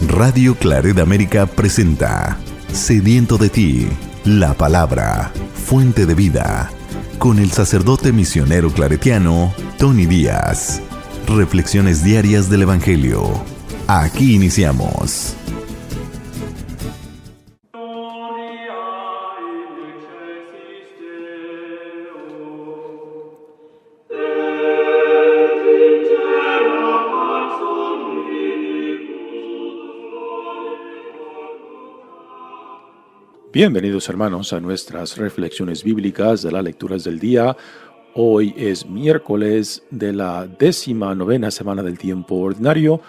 Radio Claret América presenta Sediento de ti, la palabra, fuente de vida, con el sacerdote misionero claretiano Tony Díaz. Reflexiones diarias del Evangelio. Aquí iniciamos. Bienvenidos hermanos a nuestras reflexiones bíblicas de las lecturas del día. Hoy es miércoles de la 19ª semana del tiempo ordinario.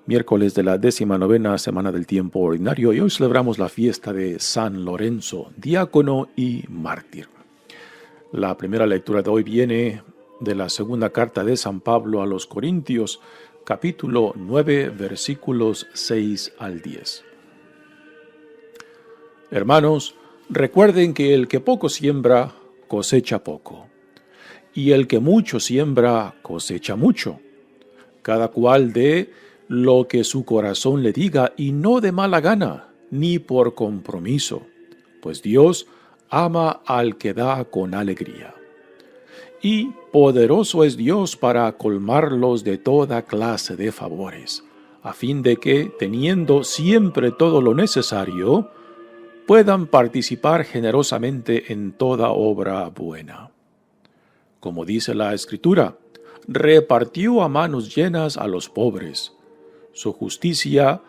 Miércoles de la 19ª semana del tiempo ordinario y hoy celebramos la fiesta de San Lorenzo, diácono y mártir. La primera lectura de hoy viene de la segunda carta de San Pablo a los Corintios, capítulo 9, versículos 6 al 10. Hermanos, recuerden que el que poco siembra, cosecha poco, y el que mucho siembra, cosecha mucho. Cada cual dé lo que su corazón le diga, y no de mala gana, ni por compromiso, pues Dios ama al que da con alegría. Y poderoso es Dios para colmarlos de toda clase de favores, a fin de que, teniendo siempre todo lo necesario, puedan participar generosamente en toda obra buena. Como dice la Escritura, repartió a manos llenas a los pobres. Su justicia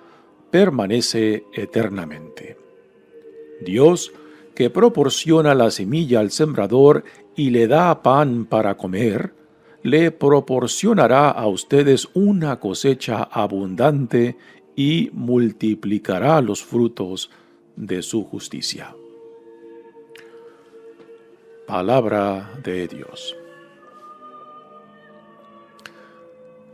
permanece eternamente. Dios, que proporciona la semilla al sembrador y le da pan para comer, le proporcionará a ustedes una cosecha abundante y multiplicará los frutos de su justicia. Palabra de Dios.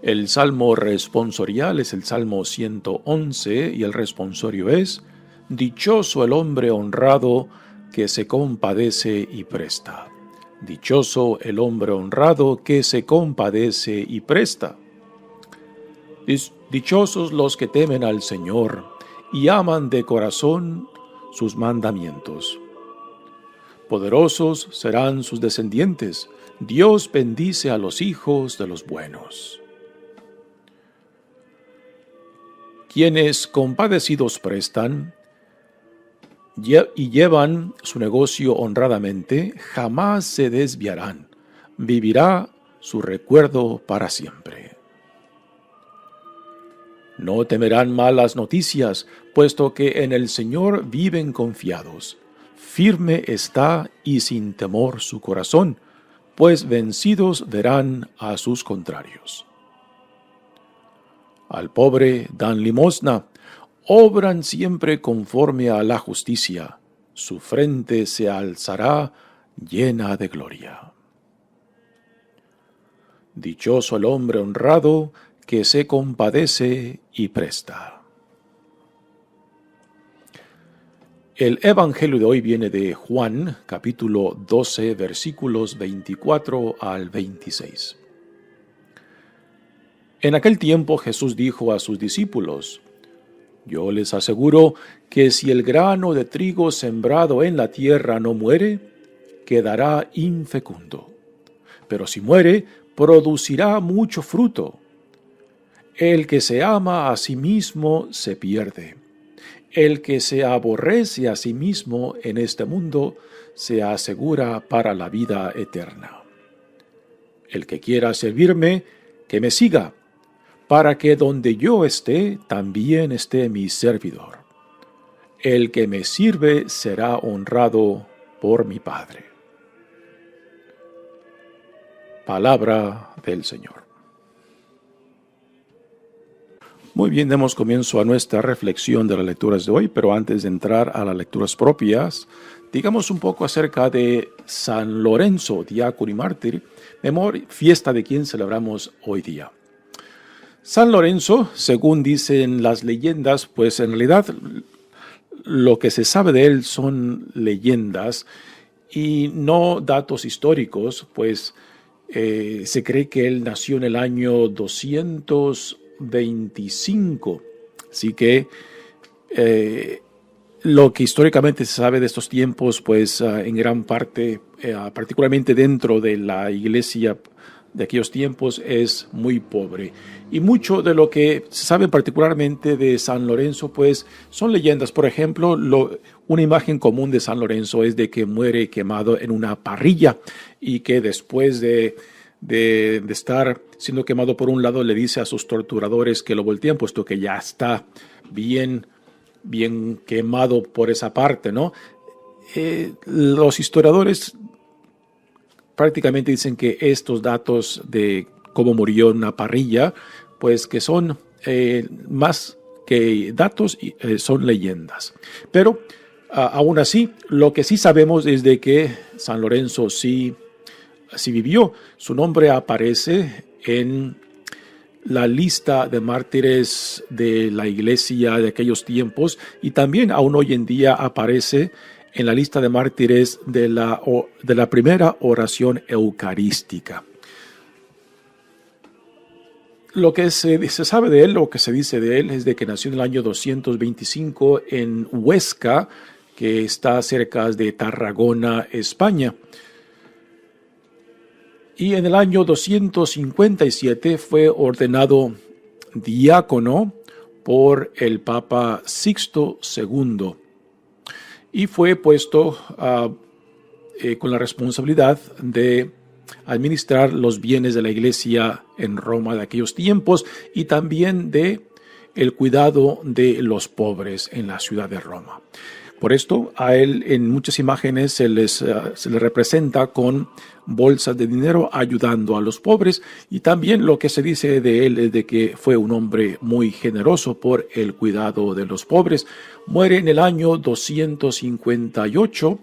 El salmo responsorial es el Salmo 111 y el responsorio es: Dichoso el hombre honrado que se compadece y presta. Dichoso el hombre honrado que se compadece y presta. Dichosos los que temen al Señor y aman de corazón sus mandamientos. Poderosos serán sus descendientes. Dios bendice a los hijos de los buenos. Quienes compadecidos prestan y llevan su negocio honradamente, jamás se desviarán. Vivirá su recuerdo para siempre. No temerán malas noticias, puesto que en el Señor viven confiados. Firme está y sin temor su corazón, pues vencidos verán a sus contrarios. Al pobre dan limosna, obran siempre conforme a la justicia. Su frente se alzará llena de gloria. Dichoso el hombre honrado que se compadece y presta. El Evangelio de hoy viene de Juan, capítulo 12, versículos 24 al 26. En aquel tiempo Jesús dijo a sus discípulos: Yo les aseguro que si el grano de trigo sembrado en la tierra no muere, quedará infecundo. Pero si muere, producirá mucho fruto. El que se ama a sí mismo se pierde. El que se aborrece a sí mismo en este mundo se asegura para la vida eterna. El que quiera servirme, que me siga, para que donde yo esté, también esté mi servidor. El que me sirve será honrado por mi Padre. Palabra del Señor. Muy bien, demos comienzo a nuestra reflexión de las lecturas de hoy, pero antes de entrar a las lecturas propias, digamos un poco acerca de San Lorenzo, diácono y mártir, fiesta de quien celebramos hoy día. San Lorenzo, según dicen las leyendas, pues en realidad lo que se sabe de él son leyendas y no datos históricos, pues se cree que él nació en el año 225 Así que lo que históricamente se sabe de estos tiempos, pues en gran parte, particularmente dentro de la iglesia de aquellos tiempos, es muy pobre. Y mucho de lo que se sabe particularmente de San Lorenzo, pues son leyendas. Por ejemplo, una imagen común de San Lorenzo es de que muere quemado en una parrilla y que después de estar siendo quemado por un lado, le dice a sus torturadores que lo volteen, puesto que ya está bien quemado por esa parte, ¿no? Los historiadores prácticamente dicen que estos datos de cómo murió en una parrilla, pues que son más que datos, son leyendas. Pero aún así, lo que sí sabemos es de que San Lorenzo sí vivió. Su nombre aparece en la lista de mártires de la iglesia de aquellos tiempos y también aún hoy en día aparece en la lista de mártires de la primera oración eucarística. Lo que se sabe de él, lo que se dice de él, es de que nació en el año 225 en Huesca, que está cerca de Tarragona, España. Y en el año 257 fue ordenado diácono por el Papa Sixto II y fue puesto con la responsabilidad de administrar los bienes de la iglesia en Roma de aquellos tiempos y también de el cuidado de los pobres en la ciudad de Roma. Por esto, a él en muchas imágenes se le representa con bolsas de dinero ayudando a los pobres, y también lo que se dice de él es de que fue un hombre muy generoso por el cuidado de los pobres. Muere en el año 258,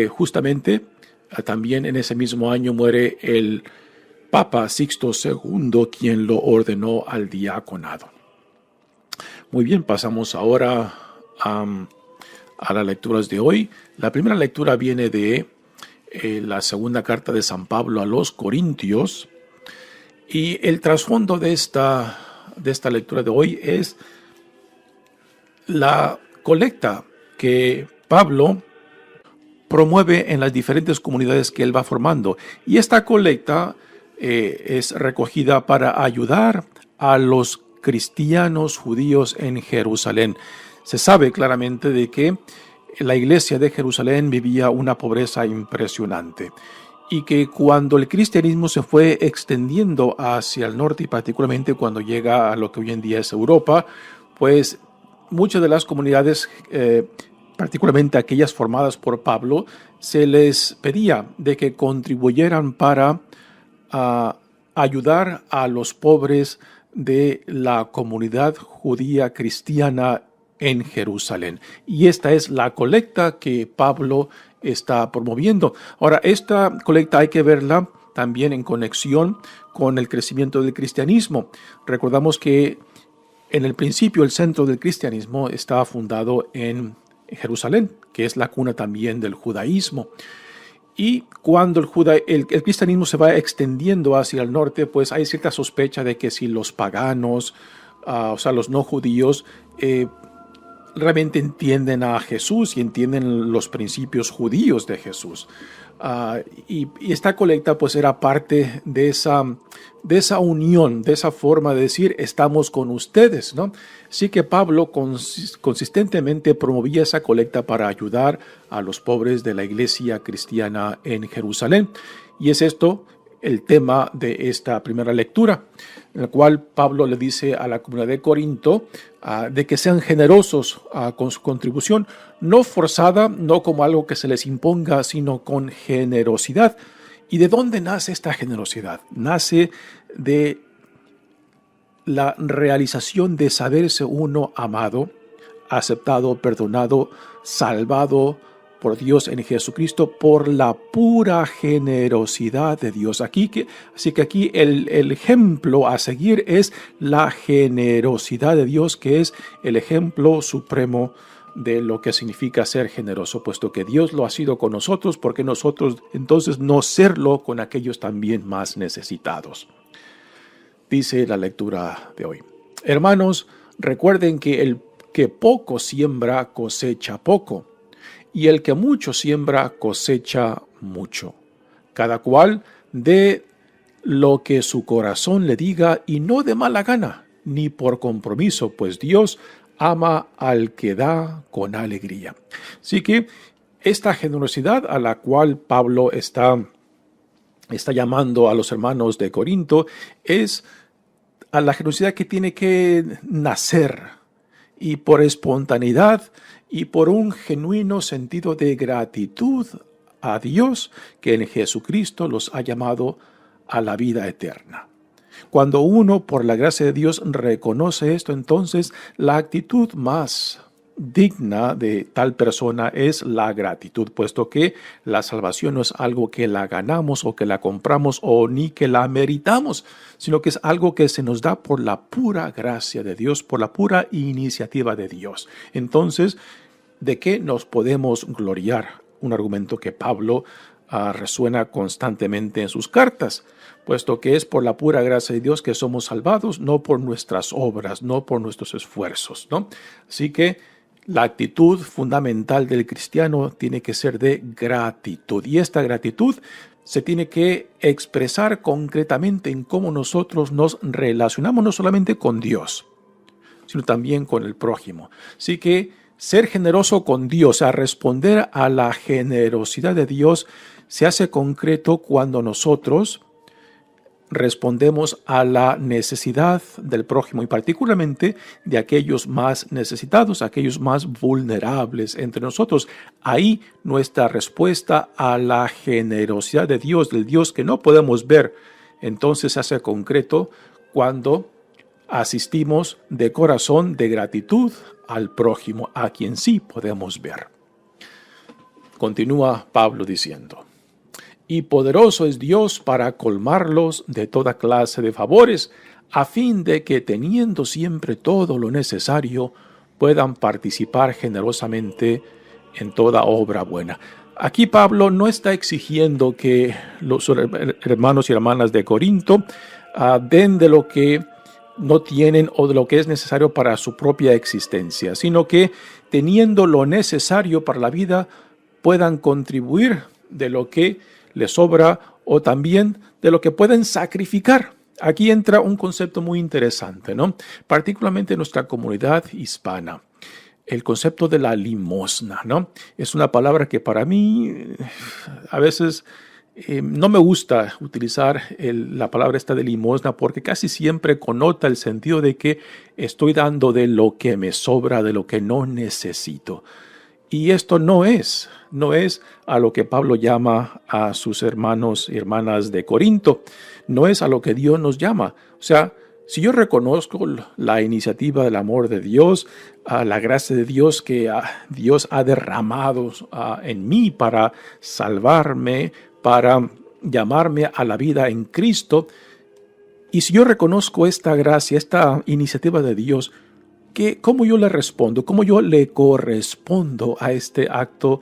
justamente también en ese mismo año muere el Papa Sixto II, quien lo ordenó al diaconado. Muy bien, pasamos ahora a las lecturas de hoy. La primera lectura viene de la segunda carta de San Pablo a los Corintios, y el trasfondo de esta lectura de hoy es la colecta que Pablo promueve en las diferentes comunidades que él va formando, y esta colecta es recogida para ayudar a los cristianos judíos en Jerusalén. Se sabe claramente de que la iglesia de Jerusalén vivía una pobreza impresionante y que cuando el cristianismo se fue extendiendo hacia el norte y particularmente cuando llega a lo que hoy en día es Europa, pues muchas de las comunidades, particularmente aquellas formadas por Pablo, se les pedía de que contribuyeran para ayudar a los pobres de la comunidad judía cristiana en Jerusalén. Y esta es la colecta que Pablo está promoviendo. Ahora, esta colecta hay que verla también en conexión con el crecimiento del cristianismo. Recordamos que en el principio el centro del cristianismo estaba fundado en Jerusalén, que es la cuna también del judaísmo. Y cuando el cristianismo se va extendiendo hacia el norte, pues hay cierta sospecha de que si los paganos, o sea, los no judíos, realmente entienden a Jesús y entienden los principios judíos de Jesús. Y esta colecta pues era parte de esa unión, de esa forma de decir estamos con ustedes, ¿no? Así que Pablo consistentemente promovía esa colecta para ayudar a los pobres de la iglesia cristiana en Jerusalén. Y es esto el tema de esta primera lectura, en la cual Pablo le dice a la comunidad de Corinto de que sean generosos con su contribución, no forzada, no como algo que se les imponga, sino con generosidad. ¿Y de dónde nace esta generosidad? Nace de la realización de saberse uno amado, aceptado, perdonado, salvado por Dios en Jesucristo por la pura generosidad de Dios. Así que aquí el ejemplo a seguir es la generosidad de Dios, que es el ejemplo supremo de lo que significa ser generoso, puesto que Dios lo ha sido con nosotros, porque nosotros entonces no serlo con aquellos también más necesitados. Dice la lectura de hoy: Hermanos, Recuerden que el que poco siembra cosecha poco, y el que mucho siembra cosecha mucho. Cada cual dé lo que su corazón le diga y no de mala gana, ni por compromiso, pues Dios ama al que da con alegría. Así que esta generosidad a la cual Pablo está llamando a los hermanos de Corinto es a la generosidad que tiene que nacer y por espontaneidad y por un genuino sentido de gratitud a Dios que en Jesucristo los ha llamado a la vida eterna. Cuando uno, por la gracia de Dios, reconoce esto, entonces la actitud más digna de tal persona es la gratitud, puesto que la salvación no es algo que la ganamos o que la compramos o ni que la meritamos, sino que es algo que se nos da por la pura gracia de Dios, por la pura iniciativa de Dios. Entonces, ¿de qué nos podemos gloriar? Un argumento que Pablo resuena constantemente en sus cartas, puesto que es por la pura gracia de Dios que somos salvados, no por nuestras obras, no por nuestros esfuerzos, ¿no? Así que la actitud fundamental del cristiano tiene que ser de gratitud, y esta gratitud se tiene que expresar concretamente en cómo nosotros nos relacionamos no solamente con Dios, sino también con el prójimo. Así que ser generoso con Dios, a responder a la generosidad de Dios, se hace concreto cuando nosotros respondemos a la necesidad del prójimo y particularmente de aquellos más necesitados, aquellos más vulnerables entre nosotros. Ahí nuestra respuesta a la generosidad de Dios, del Dios que no podemos ver, entonces se hace concreto cuando asistimos de corazón de gratitud al prójimo, a quien sí podemos ver. Continúa Pablo diciendo: y poderoso es Dios para colmarlos de toda clase de favores, a fin de que, teniendo siempre todo lo necesario, puedan participar generosamente en toda obra buena. Aquí Pablo no está exigiendo que los hermanos y hermanas de Corinto den de lo que no tienen o de lo que es necesario para su propia existencia, sino que, teniendo lo necesario para la vida, puedan contribuir de lo que les sobra o también de lo que pueden sacrificar. Aquí entra un concepto muy interesante, ¿no? Particularmente en nuestra comunidad hispana. El concepto de la limosna, ¿no? Es una palabra que para mí a veces no me gusta utilizar la palabra esta de limosna, porque casi siempre connota el sentido de que estoy dando de lo que me sobra, de lo que no necesito. Y esto no es a lo que Pablo llama a sus hermanos y hermanas de Corinto, no es a lo que Dios nos llama. O sea, si yo reconozco la iniciativa del amor de Dios, la gracia de Dios que Dios ha derramado en mí para salvarme, para llamarme a la vida en Cristo, y si yo reconozco esta gracia, esta iniciativa de Dios, ¿cómo yo le respondo? ¿Cómo yo le correspondo a este acto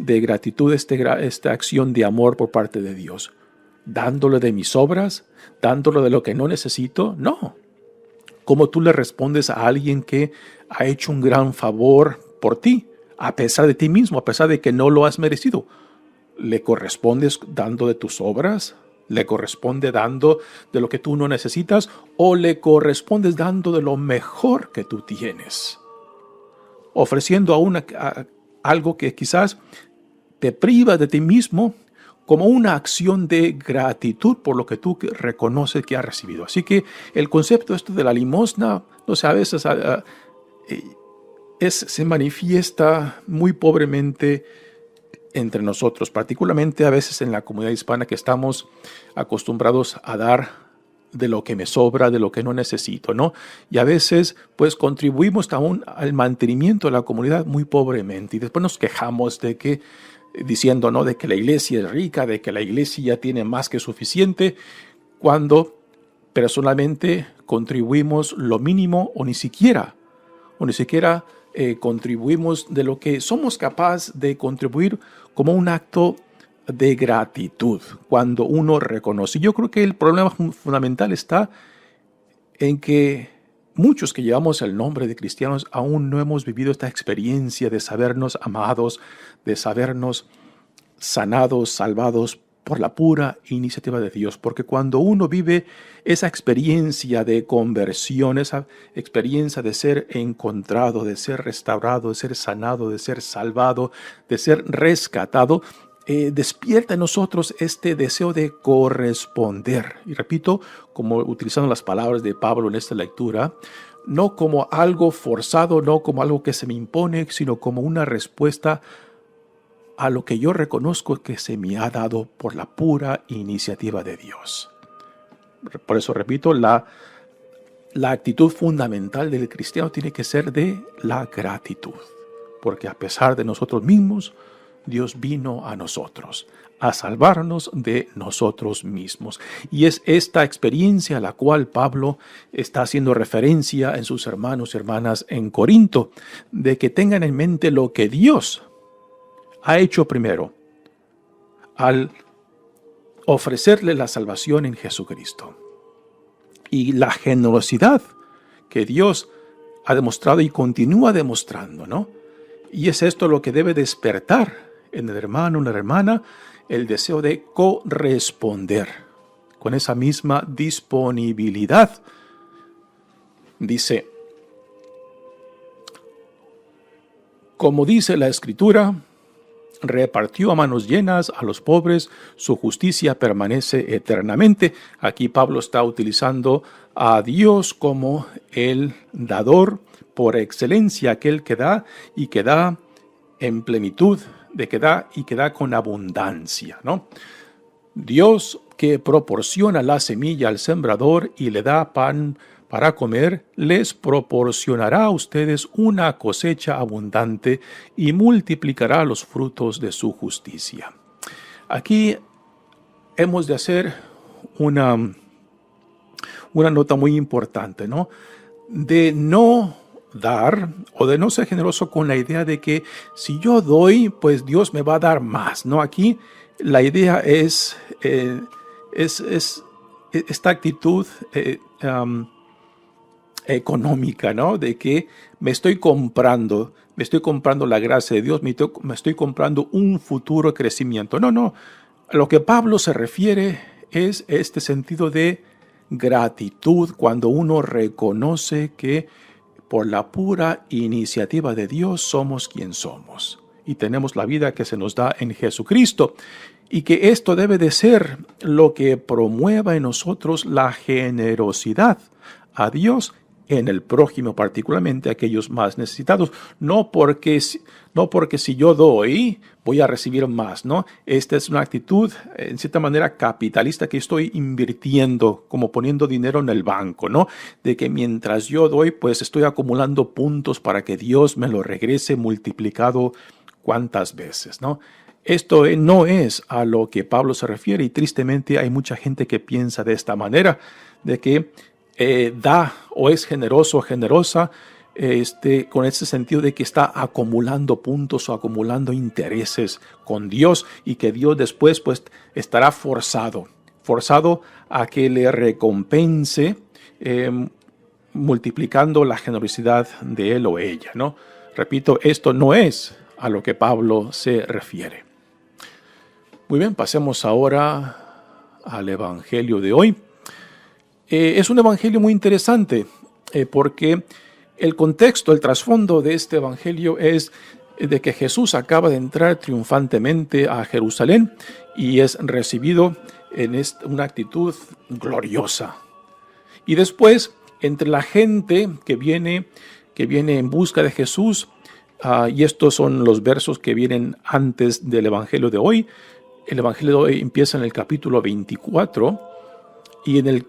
de gratitud, esta acción de amor por parte de Dios? ¿Dándole de mis obras? ¿Dándole de lo que no necesito? No. ¿Cómo tú le respondes a alguien que ha hecho un gran favor por ti, a pesar de ti mismo, a pesar de que no lo has merecido? ¿Le correspondes dando de tus obras? ¿Le corresponde dando de lo que tú no necesitas? ¿O le correspondes dando de lo mejor que tú tienes? Ofreciendo algo que quizás te priva de ti mismo como una acción de gratitud por lo que tú reconoces que has recibido. Así que el concepto esto de la limosna, no sé, a veces se manifiesta muy pobremente entre nosotros, particularmente a veces en la comunidad hispana, que estamos acostumbrados a dar de lo que me sobra, de lo que no necesito, ¿no? Y a veces pues contribuimos aún al mantenimiento de la comunidad muy pobremente, y después nos quejamos de que, diciendo, ¿no?, de que la iglesia es rica, de que la iglesia ya tiene más que suficiente, cuando personalmente contribuimos lo mínimo o ni siquiera contribuimos de lo que somos capaces de contribuir como un acto de gratitud cuando uno reconoce. Yo creo que el problema fundamental está en que muchos que llevamos el nombre de cristianos aún no hemos vivido esta experiencia de sabernos amados, de sabernos sanados, salvados por la pura iniciativa de Dios. Porque cuando uno vive esa experiencia de conversión, esa experiencia de ser encontrado, de ser restaurado, de ser sanado, de ser salvado, de ser rescatado, despierta en nosotros este deseo de corresponder. Y repito, como utilizando las palabras de Pablo en esta lectura, no como algo forzado, no como algo que se me impone, sino como una respuesta a lo que yo reconozco que se me ha dado por la pura iniciativa de Dios. Por eso repito, la actitud fundamental del cristiano tiene que ser de la gratitud, porque a pesar de nosotros mismos, Dios vino a nosotros, a salvarnos de nosotros mismos. Y es esta experiencia a la cual Pablo está haciendo referencia en sus hermanos y hermanas en Corinto, de que tengan en mente lo que Dios ha hecho primero al ofrecerle la salvación en Jesucristo. Y la generosidad que Dios ha demostrado y continúa demostrando, ¿no? Y es esto lo que debe despertar en el hermano, en la hermana, el deseo de corresponder con esa misma disponibilidad. Dice, como dice la Escritura, repartió a manos llenas a los pobres, su justicia permanece eternamente. Aquí Pablo está utilizando a Dios como el dador por excelencia, aquel que da y que da en plenitud, de que da y que da con abundancia, ¿no? Dios que proporciona la semilla al sembrador y le da pan para comer, les proporcionará a ustedes una cosecha abundante y multiplicará los frutos de su justicia. Aquí hemos de hacer una nota muy importante, ¿no? De no dar o de no ser generoso con la idea de que si yo doy, pues Dios me va a dar más, ¿no? Aquí la idea es esta actitud económica, ¿no? De que me estoy comprando la gracia de Dios, me estoy comprando un futuro crecimiento. No. A lo que Pablo se refiere es este sentido de gratitud cuando uno reconoce que por la pura iniciativa de Dios somos quien somos y tenemos la vida que se nos da en Jesucristo, y que esto debe de ser lo que promueva en nosotros la generosidad a Dios en el prójimo, particularmente aquellos más necesitados. No porque si yo doy, voy a recibir más, ¿no? Esta es una actitud, en cierta manera, capitalista, que estoy invirtiendo, como poniendo dinero en el banco, ¿no? De que mientras yo doy, pues estoy acumulando puntos para que Dios me lo regrese multiplicado cuántas veces, ¿no? Esto no es a lo que Pablo se refiere, y tristemente hay mucha gente que piensa de esta manera, de que da o es generoso o generosa con ese sentido de que está acumulando puntos o acumulando intereses con Dios, y que Dios después pues estará forzado a que le recompense multiplicando la generosidad de él o ella, ¿no? Repito, esto no es a lo que Pablo se refiere. Muy bien, pasemos ahora al Evangelio de hoy. Es un evangelio muy interesante porque el contexto, el trasfondo de este evangelio es de que Jesús acaba de entrar triunfantemente a Jerusalén y es recibido en una actitud gloriosa. Y después, entre la gente que viene en busca de Jesús, y estos son los versos que vienen antes del evangelio de hoy. El evangelio de hoy empieza en el capítulo 24 y en el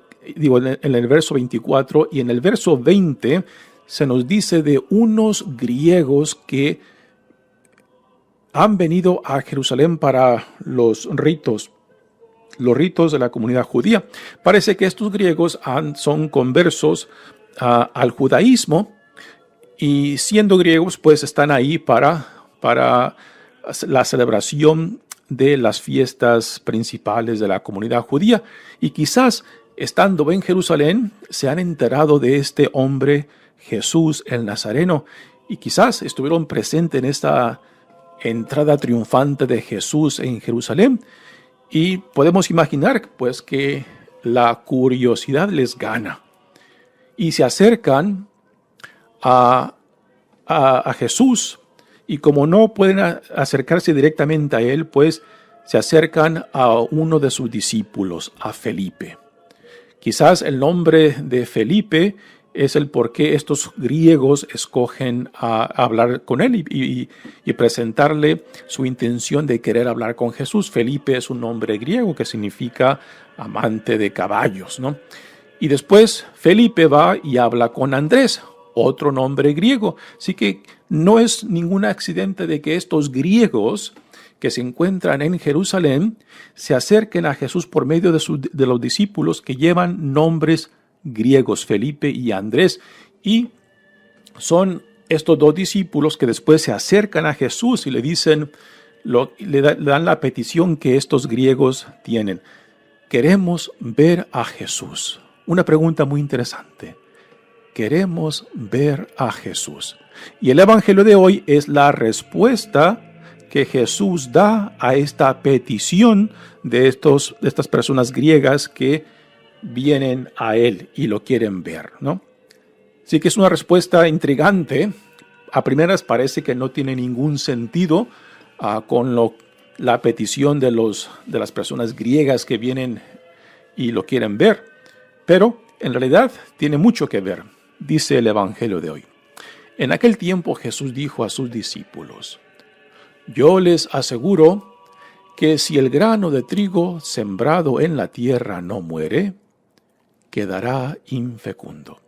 verso 24, y en el verso 20 se nos dice de unos griegos que han venido a Jerusalén para los ritos de la comunidad judía. Parece que estos griegos son conversos al judaísmo, y siendo griegos pues están ahí para la celebración de las fiestas principales de la comunidad judía, y quizás estando en Jerusalén, se han enterado de este hombre Jesús el Nazareno, y quizás estuvieron presentes en esta entrada triunfante de Jesús en Jerusalén, y podemos imaginar pues que la curiosidad les gana y se acercan a Jesús, y como no pueden acercarse directamente a él, pues se acercan a uno de sus discípulos, a Felipe. Quizás el nombre de Felipe es el por qué estos griegos escogen a hablar con él y presentarle su intención de querer hablar con Jesús. Felipe es un nombre griego que significa amante de caballos, ¿no? Y después Felipe va y habla con Andrés, otro nombre griego. Así que no es ningún accidente de que estos griegos que se encuentran en Jerusalén se acerquen a Jesús por medio de los discípulos que llevan nombres griegos, Felipe y Andrés. Y son estos dos discípulos que después se acercan a Jesús y le dicen, le dan la petición que estos griegos tienen. Queremos ver a Jesús. Una pregunta muy interesante. Queremos ver a Jesús. Y el evangelio de hoy es la respuesta que Jesús da a esta petición de estas personas griegas que vienen a él y lo quieren ver, ¿no? Así que es una respuesta intrigante. A primeras parece que no tiene ningún sentido con la petición de las personas griegas que vienen y lo quieren ver, pero en realidad tiene mucho que ver, dice el evangelio de hoy. En aquel tiempo Jesús dijo a sus discípulos: yo les aseguro que si el grano de trigo sembrado en la tierra no muere, quedará infecundo.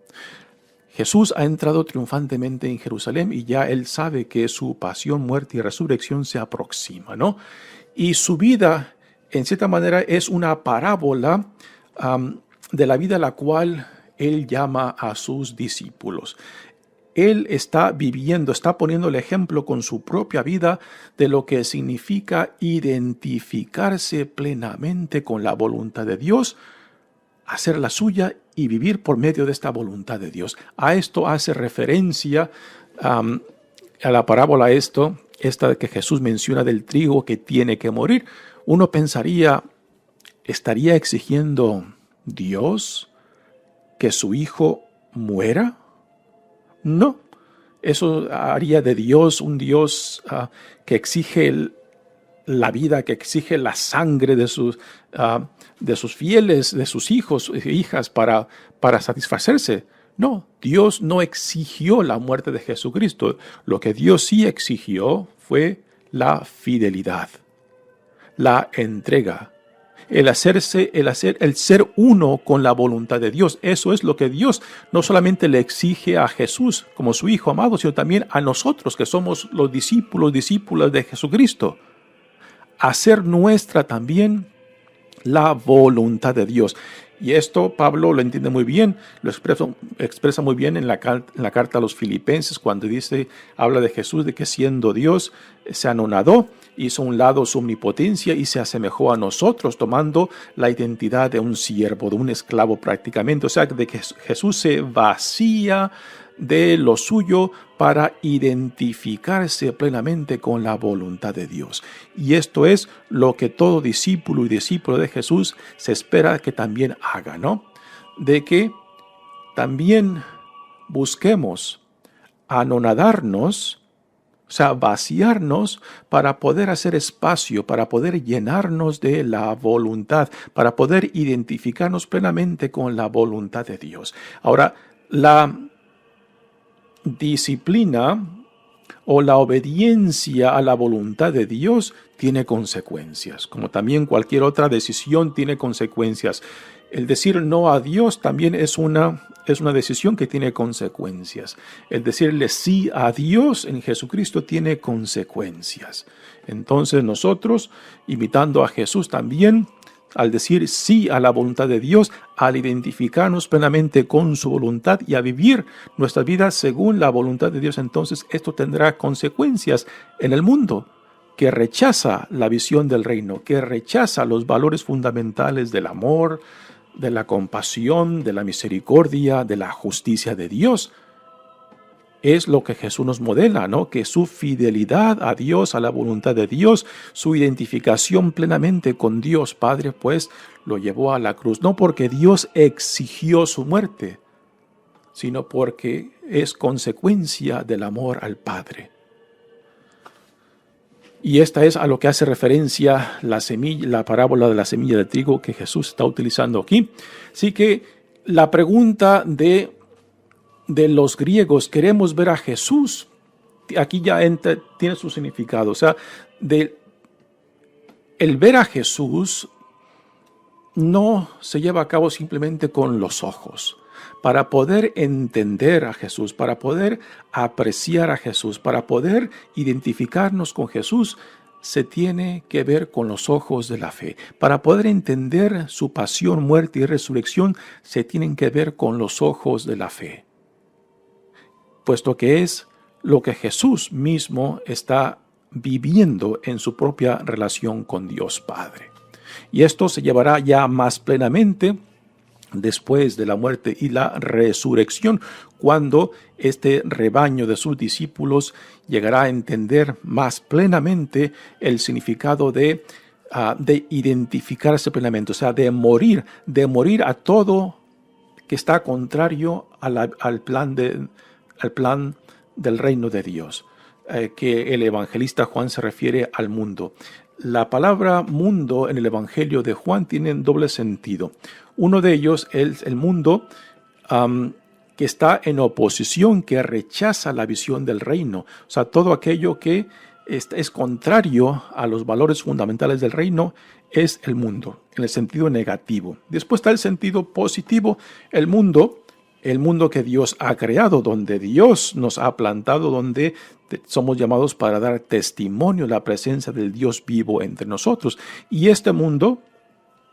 Jesús ha entrado triunfantemente en Jerusalén y ya él sabe que su pasión, muerte y resurrección se aproxima, ¿no? Y su vida, en cierta manera, es una parábola de la vida a la cual él llama a sus discípulos. Él está viviendo, está poniendo el ejemplo con su propia vida de lo que significa identificarse plenamente con la voluntad de Dios, hacer la suya y vivir por medio de esta voluntad de Dios. A esto hace referencia a la parábola esta que Jesús menciona del trigo que tiene que morir. Uno pensaría, ¿estaría exigiendo Dios que su hijo muera? No, eso haría de Dios un Dios que exige la vida, que exige la sangre de sus fieles, de sus hijos e hijas para satisfacerse. No, Dios no exigió la muerte de Jesucristo. Lo que Dios sí exigió fue la fidelidad, la entrega, el ser uno con la voluntad de Dios. Eso es lo que Dios no solamente le exige a Jesús como su Hijo amado, sino también a nosotros que somos los discípulas de Jesucristo. Hacer nuestra también la voluntad de Dios. Y esto Pablo lo entiende muy bien, lo expresa muy bien en la carta a los Filipenses, cuando habla de Jesús, de que siendo Dios se anonadó, hizo a un lado su omnipotencia y se asemejó a nosotros, tomando la identidad de un siervo, de un esclavo prácticamente. O sea, de que Jesús se vacía de lo suyo para identificarse plenamente con la voluntad de Dios. Y esto es lo que todo discípulo y discípulo de Jesús se espera que también haga, ¿no? De que también busquemos anonadarnos, o sea, vaciarnos para poder hacer espacio, para poder llenarnos de la voluntad, para poder identificarnos plenamente con la voluntad de Dios. Ahora, la disciplina o la obediencia a la voluntad de Dios tiene consecuencias, como también cualquier otra decisión tiene consecuencias. El decir no a Dios también es una decisión que tiene consecuencias. El decirle sí a Dios en Jesucristo tiene consecuencias. Entonces nosotros, imitando a Jesús también, al decir sí a la voluntad de Dios, al identificarnos plenamente con su voluntad y a vivir nuestras vidas según la voluntad de Dios, entonces esto tendrá consecuencias en el mundo que rechaza la visión del reino, que rechaza los valores fundamentales del amor, de la compasión, de la misericordia, de la justicia de Dios. Es lo que Jesús nos modela, ¿no? Que su fidelidad a Dios, a la voluntad de Dios, su identificación plenamente con Dios Padre, pues lo llevó a la cruz. No porque Dios exigió su muerte, sino porque es consecuencia del amor al Padre. Y esta es a lo que hace referencia la parábola de la semilla de trigo que Jesús está utilizando aquí. Así que la pregunta de los griegos, queremos ver a Jesús, aquí ya tiene su significado. O sea, el ver a Jesús no se lleva a cabo simplemente con los ojos. Para poder entender a Jesús, para poder apreciar a Jesús, para poder identificarnos con Jesús, se tiene que ver con los ojos de la fe. Para poder entender su pasión, muerte y resurrección, se tienen que ver con los ojos de la fe, puesto que es lo que Jesús mismo está viviendo en su propia relación con Dios Padre. Y esto se llevará ya más plenamente después de la muerte y la resurrección, cuando este rebaño de sus discípulos llegará a entender más plenamente el significado de identificarse plenamente, o sea, de morir a todo que está contrario al plan del reino de Dios, que el evangelista Juan se refiere al mundo. La palabra mundo en el Evangelio de Juan tiene doble sentido. Uno de ellos es el mundo que está en oposición, que rechaza la visión del reino. O sea, todo aquello que es contrario a los valores fundamentales del reino es el mundo, en el sentido negativo. Después está el sentido positivo, el mundo que Dios ha creado, donde Dios nos ha plantado, donde somos llamados para dar testimonio de la presencia del Dios vivo entre nosotros. Y este mundo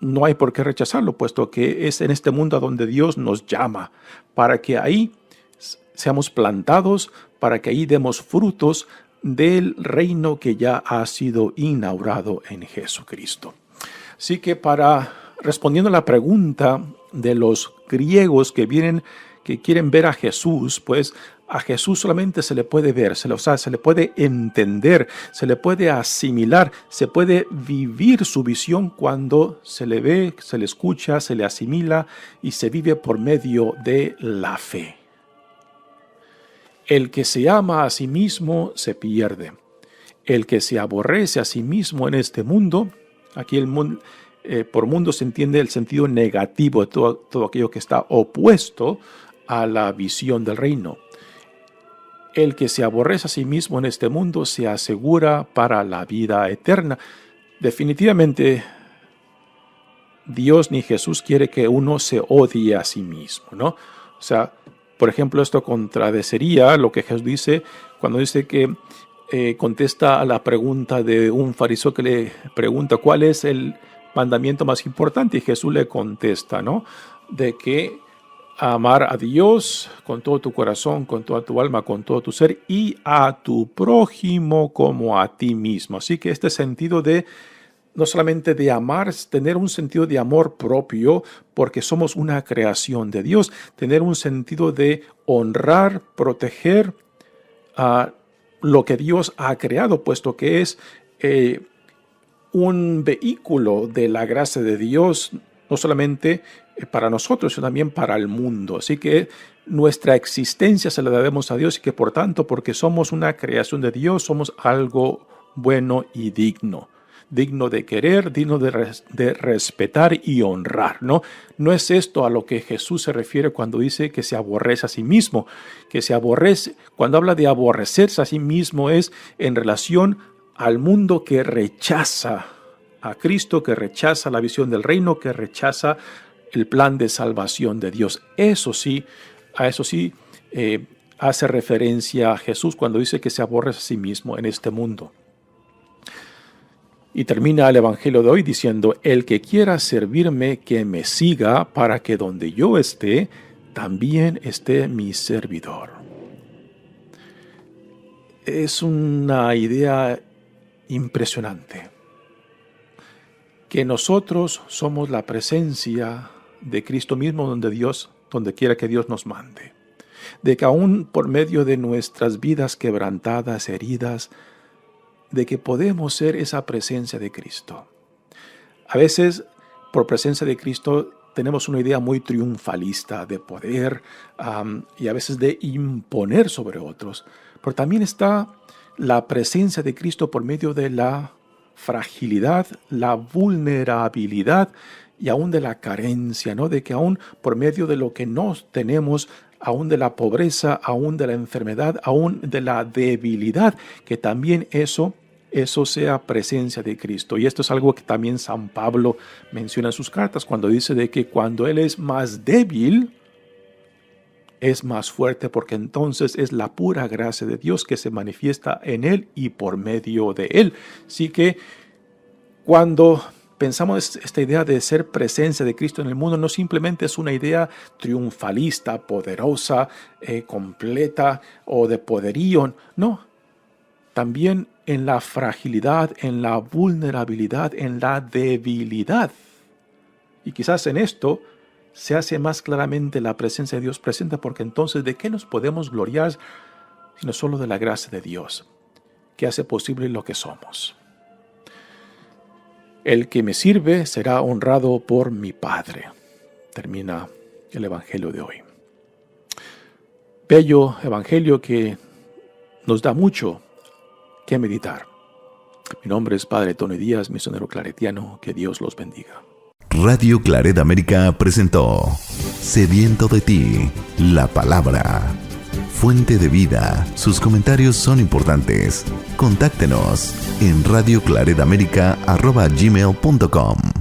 no hay por qué rechazarlo, puesto que es en este mundo donde Dios nos llama, para que ahí seamos plantados, para que ahí demos frutos del reino que ya ha sido inaugurado en Jesucristo. Así que respondiendo a la pregunta de los griegos que quieren ver a Jesús, pues a Jesús solamente se le puede ver, se le puede entender, se le puede asimilar, se puede vivir su visión cuando se le ve, se le escucha, se le asimila y se vive por medio de la fe. El que se ama a sí mismo se pierde. El que se aborrece a sí mismo en este mundo, aquí el mundo, por mundo se entiende el sentido negativo de todo aquello que está opuesto a la visión del reino. El que se aborrece a sí mismo en este mundo se asegura para la vida eterna. Definitivamente, Dios ni Jesús quiere que uno se odie a sí mismo, ¿no? O sea, por ejemplo, esto contradecería lo que Jesús dice cuando dice que contesta a la pregunta de un fariseo que le pregunta cuál es el mandamiento más importante, y Jesús le contesta, ¿no? De que amar a Dios con todo tu corazón, con toda tu alma, con todo tu ser, y a tu prójimo como a ti mismo. Así que este sentido de no solamente de amar, tener un sentido de amor propio, porque somos una creación de Dios, tener un sentido de honrar, proteger a lo que Dios ha creado, puesto que es un vehículo de la gracia de Dios, no solamente para nosotros, sino también para el mundo. Así que nuestra existencia se la debemos a Dios y que por tanto, porque somos una creación de Dios, somos algo bueno y digno de querer, digno de respetar y honrar, ¿no? No es esto a lo que Jesús se refiere cuando dice que se aborrece a sí mismo, que se aborrece, cuando habla de aborrecerse a sí mismo es en relación al mundo que rechaza a Cristo, que rechaza la visión del reino, que rechaza el plan de salvación de Dios. A eso sí hace referencia a Jesús cuando dice que se aborrece a sí mismo en este mundo. Y termina el Evangelio de hoy diciendo: el que quiera servirme, que me siga, para que donde yo esté, también esté mi servidor. Es una idea impresionante, que nosotros somos la presencia de Cristo mismo donde quiera que Dios nos mande. De que aún por medio de nuestras vidas quebrantadas, heridas, de que podemos ser esa presencia de Cristo. A veces, por presencia de Cristo, tenemos una idea muy triunfalista de poder y a veces de imponer sobre otros. Pero también está la presencia de Cristo por medio de la fragilidad, la vulnerabilidad y aún de la carencia, ¿no? De que aún por medio de lo que no tenemos, aún de la pobreza, aún de la enfermedad, aún de la debilidad, que también eso sea presencia de Cristo. Y esto es algo que también San Pablo menciona en sus cartas cuando dice de que cuando Él es más débil, es más fuerte, porque entonces es la pura gracia de Dios que se manifiesta en Él y por medio de Él. Así que cuando pensamos esta idea de ser presencia de Cristo en el mundo, no simplemente es una idea triunfalista, poderosa, completa o de poderío. No, también en la fragilidad, en la vulnerabilidad, en la debilidad. Y quizás en esto se hace más claramente la presencia de Dios presente, porque entonces ¿de qué nos podemos gloriar sino solo de la gracia de Dios, que hace posible lo que somos? El que me sirve será honrado por mi Padre. Termina el Evangelio de hoy. Bello Evangelio que nos da mucho que meditar. Mi nombre es Padre Tony Díaz, misionero claretiano. Que Dios los bendiga. Radio Claret América presentó Sediento de ti, la palabra. Fuente de vida. Sus comentarios son importantes. Contáctenos en radioclaretamerica@gmail.com.